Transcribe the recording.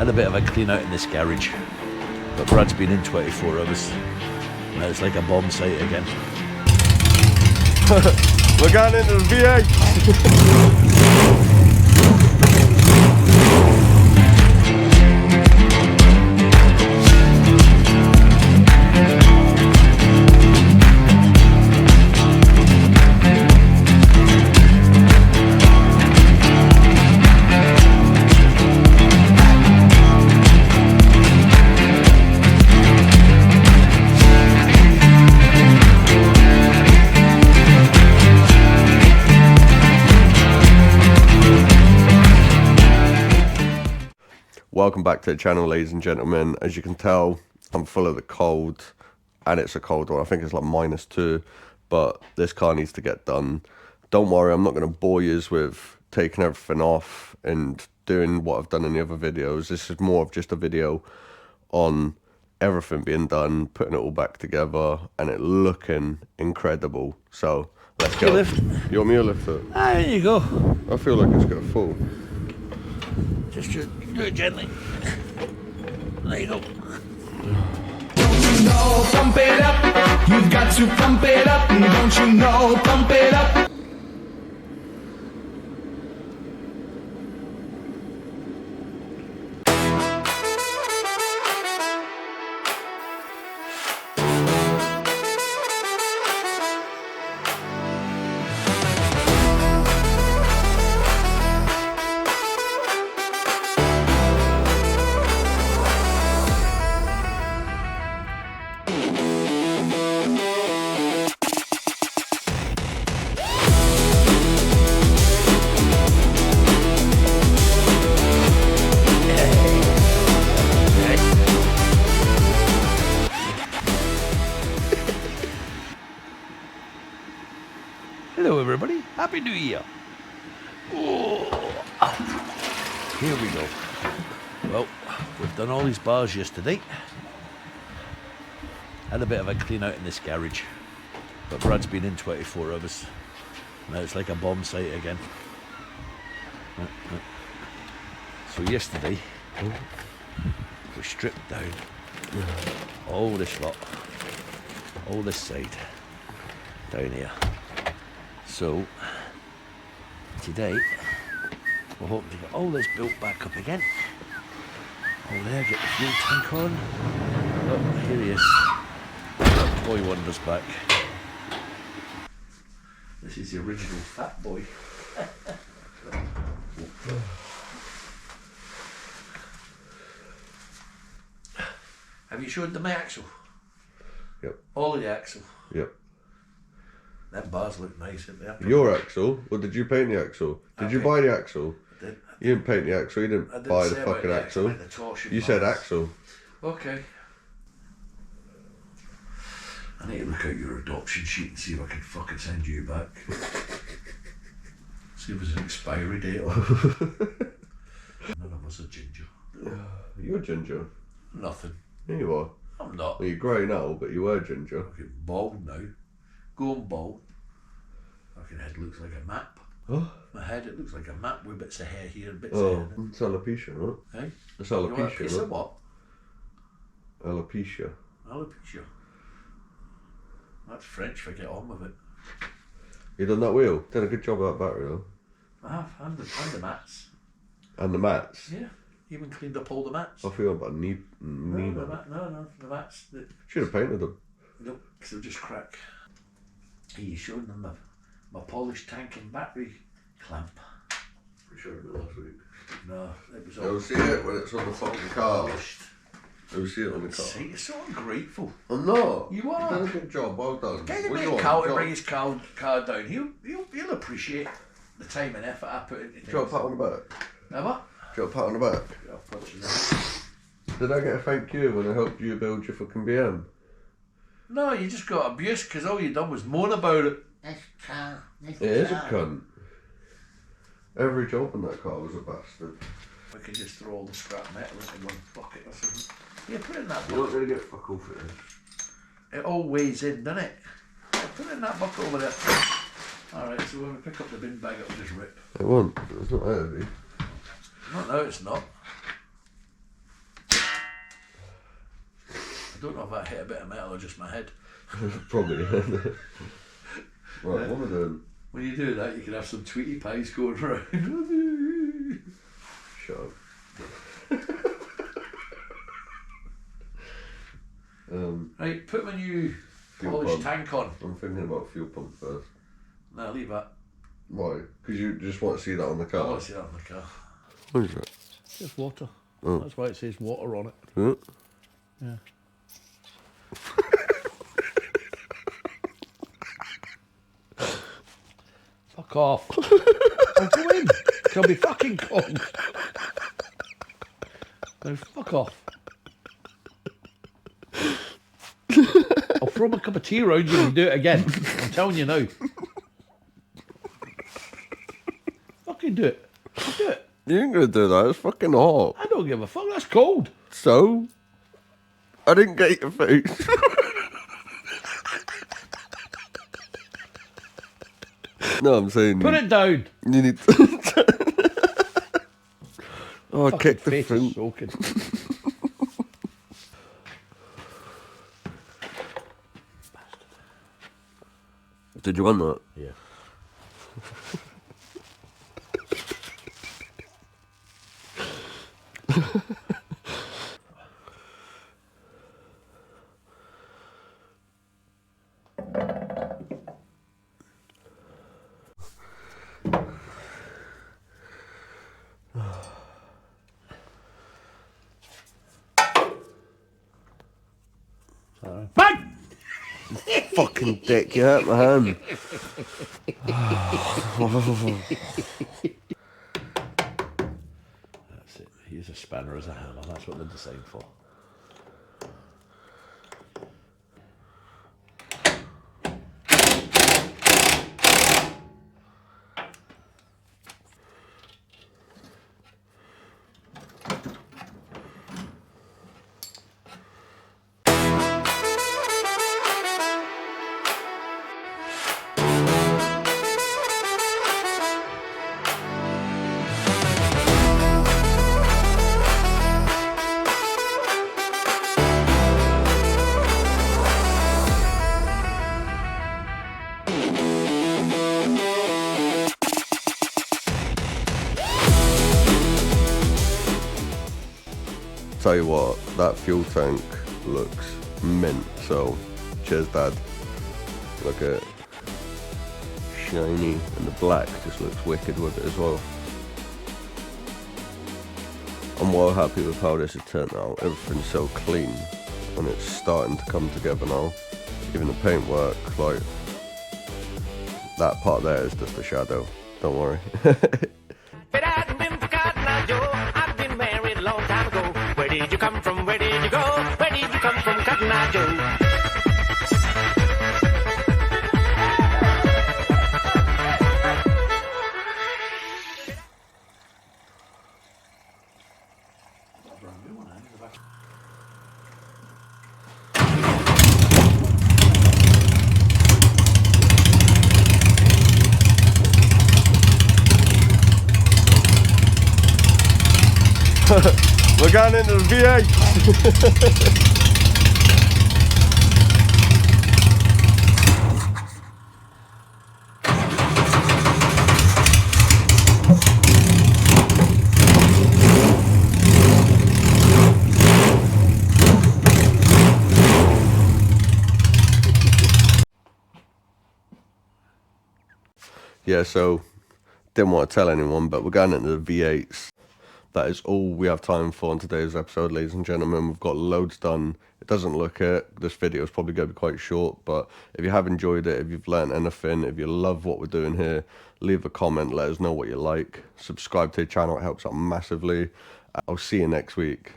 Had a bit of a clean out in this garage, but Brad's been in 24 hours. Now it's like a bomb site again. We're going into the V8. Welcome back to the channel, ladies and gentlemen. As you can tell, I'm full of the cold, and it's a cold one. I think it's like -2, but this car needs to get done. Don't worry, I'm not going to bore you with taking everything off and doing what I've done in the other videos. This is more of just a video on everything being done, putting it all back together, and it looking incredible. So let's go. You want me to lift it? Ah, there you go. I feel like it's going to fall. Just do it gently. There you go. Don't you know, pump it up. You've got to pump it up. Don't you know, pump it up. Hello everybody, Happy New Year. Oh. Here we go. Well, we've done all these bars yesterday. Had a bit of a clean out in this garage, but Brad's been in 24 hours. Now it's like a bomb site again. So yesterday, we stripped down all this lot, all this side, down here. So, today, we're hoping to get all this built back up again. All there, get the fuel tank on. Oh, here he is. Boy Wonder's back. This is the original Fat Boy. Have you showed them my axle? Yep. All of the axle? Yep. Them bars look nice, don't they? Your axle? Or did you paint the axle? Did you buy the axle? I did. You didn't paint the axle, you didn't buy the fucking axle. You said axle. Okay. I need to look out your adoption sheet and see if I can fucking send you back. See if there's an expiry date on it. None of us are ginger. You're ginger. Nothing. Yeah, you are. I'm not. Well, you're grey now, but you were ginger. Fucking bald now. Going bald. Fucking head looks like a map. Oh. My head, it looks like a map with bits of hair here and bits Oh, of hair. it's alopecia, right? Hey? It's You want a alopecia, piece of what? Alopecia. Alopecia. That's French for get on with it. You done that wheel? Done a good job of that battery though. I have, and the mats. And the mats? Yeah, even cleaned up all the mats. I feel about knee. No, the mats. Should have painted them. Nope, because they'll just crack. Are you showing them my polished tank and battery clamp? We showed it last week. No, it was all You'll see it when it's on the fucking car. polished. You'll see it on the car. See, you're so ungrateful. I'm not. You are. You've done a good job, well done. Get your What do mate you want? Carl to Do bring his car down. He'll appreciate the time and effort I put into things. you want a pat on the back? Now what? Do you want a pat on the back? Yeah, I'll punch you there. Did I get a thank you when I helped you build your fucking BM? No, you just got abuse because all you done was moan about it. It is a cunt. Every job in that car was a bastard. We could just throw all the scrap metal into one bucket or something. Yeah, put it in that You're not bucket. going to get fuck all for this. It all weighs in, doesn't it? Yeah, put it in that bucket over there. Alright, so when we pick up the bin bag, it'll just rip. It won't. It's not heavy. No, it's not. don't know if that hit a bit of metal or just my head. Probably. Right, what am I doing? When you do that, you can have some Tweety pies going around. Shut up. Right, put my new Fuel polished pump. tank on. I'm thinking about fuel pump first. No, leave that. Why? Because you just want to see that on the I car? want to see that on the car. What is it? It's just water. Oh. That's why it says water on it. Huh? Yeah. Fuck off. I'll go in. I'll be fucking cold. Now fuck off. I'll throw my cup of tea around you and do it again. I'm telling you now. Fucking do it. I'll do it. You ain't gonna do that. It's fucking hot. I don't give a fuck. That's cold. So? I didn't get your face. No, I'm saying Put it down. you need to... Oh, I Fucking kicked the face is front. soaking. Did you want that? Yeah. Bang! Fucking dick, you hurt my hand. That's it. Use a spanner as a hammer. That's what they're designed for. Tell you what, that fuel tank looks mint. So, cheers, Dad. Look at it. Shiny, and the black just looks wicked with it as well. I'm well happy with how this has turned out. Everything's so clean, and it's starting to come together now. Even the paintwork, like, that part there is just a shadow. Don't worry. But I hadn't been forgotten now, Joe. I've been married a long time ago. Where did you come from? Where did you go? Where did you come from, Cotton Eye Joe? We're going into the V8. Yeah, so didn't want to tell anyone, but we're going into the V8s. That is all we have time for on today's episode, ladies and gentlemen. We've got loads done. It doesn't look it. This video is probably going to be quite short, but if you have enjoyed it, if you've learned anything, if you love what we're doing here, leave a comment, let us know what you like. Subscribe to the channel, it helps out massively. I'll see you next week.